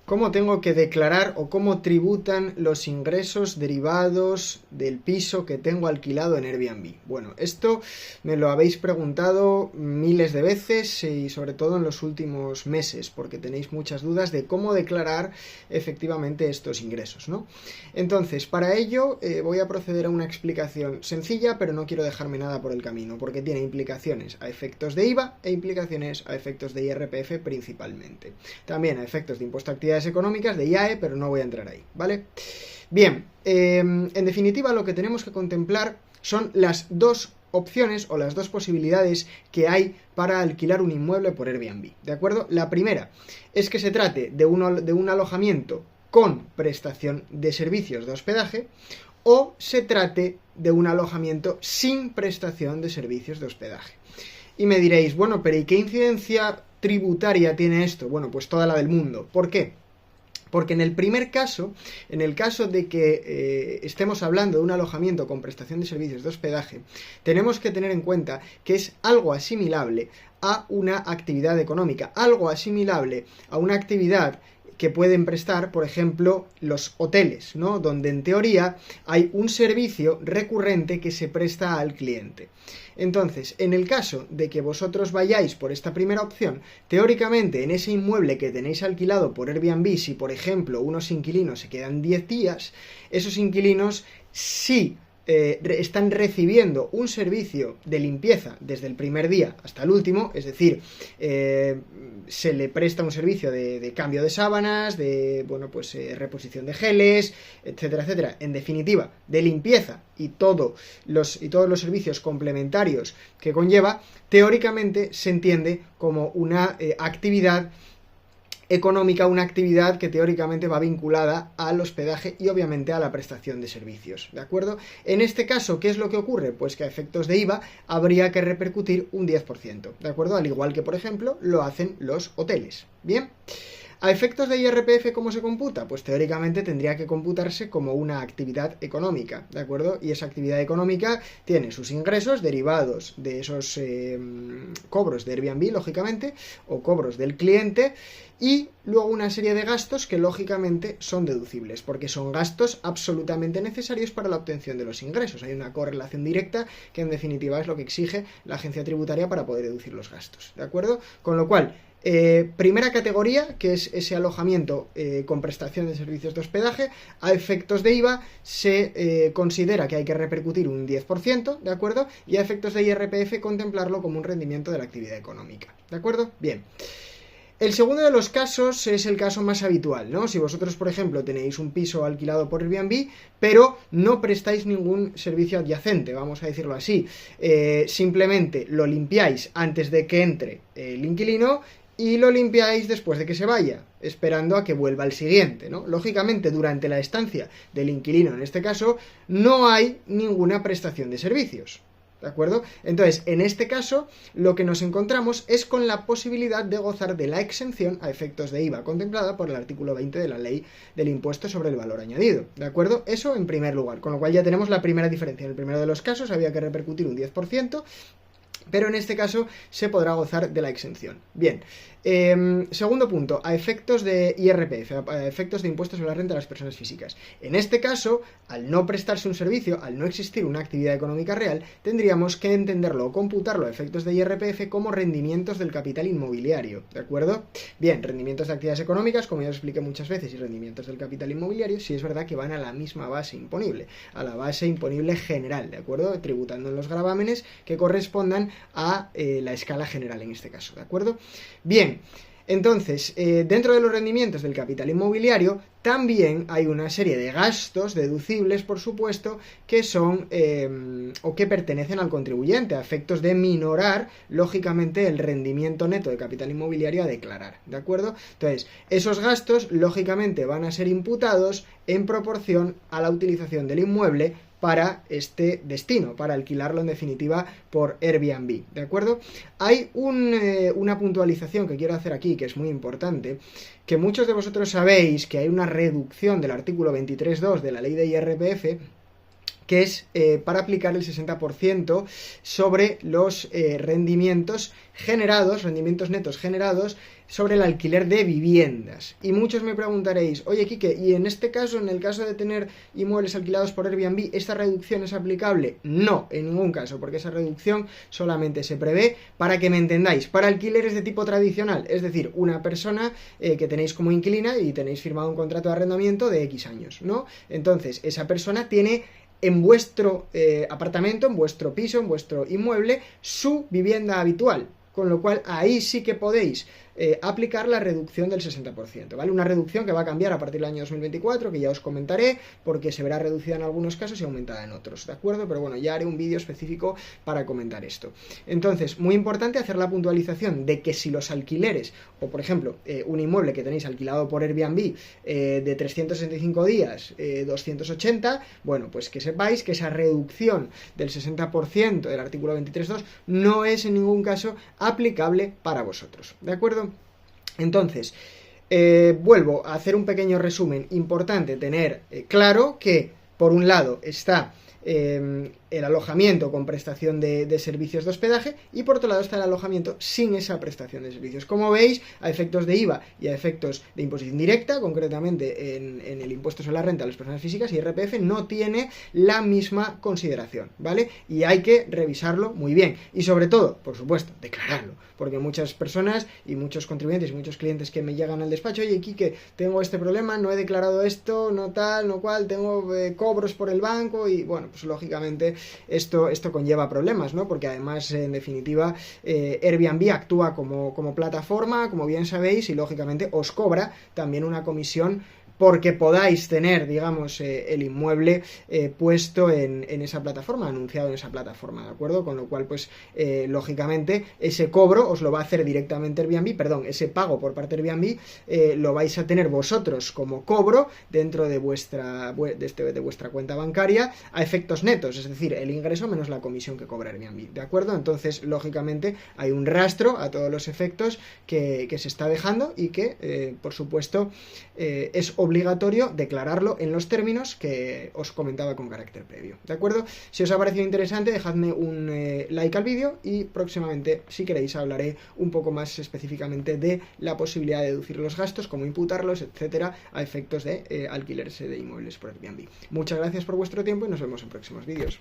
cómo tengo que declarar o cómo tributan los ingresos derivados del piso que tengo alquilado en Airbnb. Bueno, esto me lo habéis preguntado miles de veces y sobre todo en los últimos meses, porque tenéis muchas dudas de cómo declarar efectivamente estos ingresos, ¿no? Entonces, para ello voy a proceder a una explicación sencilla, pero no quiero dejarme nada por el camino, porque tiene implicaciones a efectos de IVA e implicaciones a efectos de IRPF principalmente. También a efectos de impuesto a actividades económicas, de IAE, pero no voy a entrar ahí, ¿vale? Bien, en definitiva lo que tenemos que contemplar son las dos opciones o las dos posibilidades que hay para alquilar un inmueble por Airbnb, ¿de acuerdo? La primera es que se trate de un alojamiento con prestación de servicios de hospedaje o se trate de un alojamiento sin prestación de servicios de hospedaje. Y me diréis, bueno, pero ¿y qué incidencia tributaria tiene esto? Bueno, pues toda la del mundo. ¿Por qué? Porque en el primer caso, en el caso de que estemos hablando de un alojamiento con prestación de servicios de hospedaje, tenemos que tener en cuenta que es algo asimilable a una actividad económica, algo asimilable a una actividad que pueden prestar, por ejemplo, los hoteles, ¿no? Donde en teoría hay un servicio recurrente que se presta al cliente. Entonces, en el caso de que vosotros vayáis por esta primera opción, teóricamente en ese inmueble que tenéis alquilado por Airbnb, si por ejemplo unos inquilinos se quedan 10 días, esos inquilinos sí están recibiendo un servicio de limpieza desde el primer día hasta el último, es decir, se le presta un servicio de cambio de sábanas, de reposición de geles, etcétera, etcétera, en definitiva, de limpieza y todos los servicios complementarios que conlleva, teóricamente se entiende como una actividad económica, una actividad que teóricamente va vinculada al hospedaje y obviamente a la prestación de servicios, ¿de acuerdo? En este caso, ¿qué es lo que ocurre? Pues que a efectos de IVA habría que repercutir un 10%, ¿de acuerdo? Al igual que, por ejemplo, lo hacen los hoteles, ¿bien? ¿A efectos de IRPF cómo se computa? Pues teóricamente tendría que computarse como una actividad económica, ¿de acuerdo? Y esa actividad económica tiene sus ingresos derivados de esos cobros de Airbnb, lógicamente, o cobros del cliente, y luego una serie de gastos que lógicamente son deducibles, porque son gastos absolutamente necesarios para la obtención de los ingresos. Hay una correlación directa que en definitiva es lo que exige la agencia tributaria para poder deducir los gastos, ¿de acuerdo? Con lo cual, primera categoría, que es ese alojamiento con prestación de servicios de hospedaje, a efectos de IVA se considera que hay que repercutir un 10%, ¿de acuerdo? Y a efectos de IRPF contemplarlo como un rendimiento de la actividad económica, ¿de acuerdo? Bien. El segundo de los casos es el caso más habitual, ¿no? Si vosotros, por ejemplo, tenéis un piso alquilado por Airbnb, pero no prestáis ningún servicio adyacente, vamos a decirlo así, simplemente lo limpiáis antes de que entre el inquilino y lo limpiáis después de que se vaya, esperando a que vuelva el siguiente, ¿no? Lógicamente, durante la estancia del inquilino, en este caso, no hay ninguna prestación de servicios, ¿de acuerdo? Entonces, en este caso, lo que nos encontramos es con la posibilidad de gozar de la exención a efectos de IVA contemplada por el artículo 20 de la Ley del Impuesto sobre el Valor Añadido, ¿de acuerdo? Eso en primer lugar, con lo cual ya tenemos la primera diferencia. En el primero de los casos había que repercutir un 10%, pero en este caso se podrá gozar de la exención. Bien, segundo punto, a efectos de IRPF, a efectos de impuestos sobre la renta de las personas físicas. En este caso, al no prestarse un servicio, al no existir una actividad económica real, tendríamos que entenderlo o computarlo a efectos de IRPF como rendimientos del capital inmobiliario, ¿de acuerdo? Bien, rendimientos de actividades económicas, como ya os expliqué muchas veces, y rendimientos del capital inmobiliario, sí es verdad que van a la misma base imponible, a la base imponible general, ¿de acuerdo? Tributando en los gravámenes que correspondan a la escala general en este caso, ¿de acuerdo? Bien, entonces, dentro de los rendimientos del capital inmobiliario también hay una serie de gastos deducibles, por supuesto, que son o que pertenecen al contribuyente a efectos de minorar, lógicamente, el rendimiento neto de capital inmobiliario a declarar, ¿de acuerdo? Entonces, esos gastos, lógicamente, van a ser imputados en proporción a la utilización del inmueble para este destino, para alquilarlo en definitiva por Airbnb, ¿de acuerdo? Hay una puntualización que quiero hacer aquí que es muy importante, que muchos de vosotros sabéis que hay una reducción del artículo 23.2 de la ley de IRPF que es para aplicar el 60% sobre los rendimientos generados, rendimientos netos generados sobre el alquiler de viviendas. Y muchos me preguntaréis, oye Quique, ¿y en este caso, en el caso de tener inmuebles alquilados por Airbnb, esta reducción es aplicable? No, en ningún caso, porque esa reducción solamente se prevé, para que me entendáis, para alquileres de tipo tradicional, es decir, una persona que tenéis como inquilina y tenéis firmado un contrato de arrendamiento de X años, ¿no? Entonces, esa persona tiene en vuestro apartamento, en vuestro piso, en vuestro inmueble, su vivienda habitual, con lo cual ahí sí que podéis aplicar la reducción del 60%, ¿vale? Una reducción que va a cambiar a partir del año 2024, que ya os comentaré, porque se verá reducida en algunos casos y aumentada en otros, ¿de acuerdo? Pero bueno, ya haré un vídeo específico para comentar esto. Entonces, muy importante hacer la puntualización de que si los alquileres, o por ejemplo, un inmueble que tenéis alquilado por Airbnb de 365 días, 280, bueno, pues que sepáis que esa reducción del 60% del artículo 23.2 no es en ningún caso aplicable para vosotros, ¿de acuerdo? Entonces, vuelvo a hacer un pequeño resumen. Importante tener claro que, por un lado, está el alojamiento con prestación de servicios de hospedaje, y por otro lado está el alojamiento sin esa prestación de servicios. Como veis, a efectos de IVA y a efectos de imposición directa, concretamente en el impuesto sobre la renta de las personas físicas, IRPF, no tiene la misma consideración, ¿vale? Y hay que revisarlo muy bien, y sobre todo, por supuesto, declararlo, porque muchas personas y muchos contribuyentes y muchos clientes que me llegan al despacho, oye Quique, tengo este problema, no he declarado esto, no tal, no cual, tengo cobros por el banco, y bueno, pues lógicamente esto conlleva problemas, ¿no? Porque además, en definitiva, Airbnb actúa como plataforma, como bien sabéis, y lógicamente os cobra también una comisión porque podáis tener, digamos, el inmueble puesto en esa plataforma, anunciado en esa plataforma, ¿de acuerdo? Con lo cual, pues, lógicamente, ese cobro os lo va a hacer directamente Airbnb, perdón, ese pago por parte de Airbnb lo vais a tener vosotros como cobro dentro de vuestra cuenta bancaria a efectos netos, es decir, el ingreso menos la comisión que cobra Airbnb, ¿de acuerdo? Entonces, lógicamente, hay un rastro a todos los efectos que se está dejando y que, por supuesto, es obligatorio declararlo en los términos que os comentaba con carácter previo, ¿de acuerdo? Si os ha parecido interesante, dejadme un like al vídeo, y próximamente, si queréis, hablaré un poco más específicamente de la posibilidad de deducir los gastos, cómo imputarlos, etcétera, a efectos de alquileres de inmuebles por Airbnb. Muchas gracias por vuestro tiempo y nos vemos en próximos vídeos.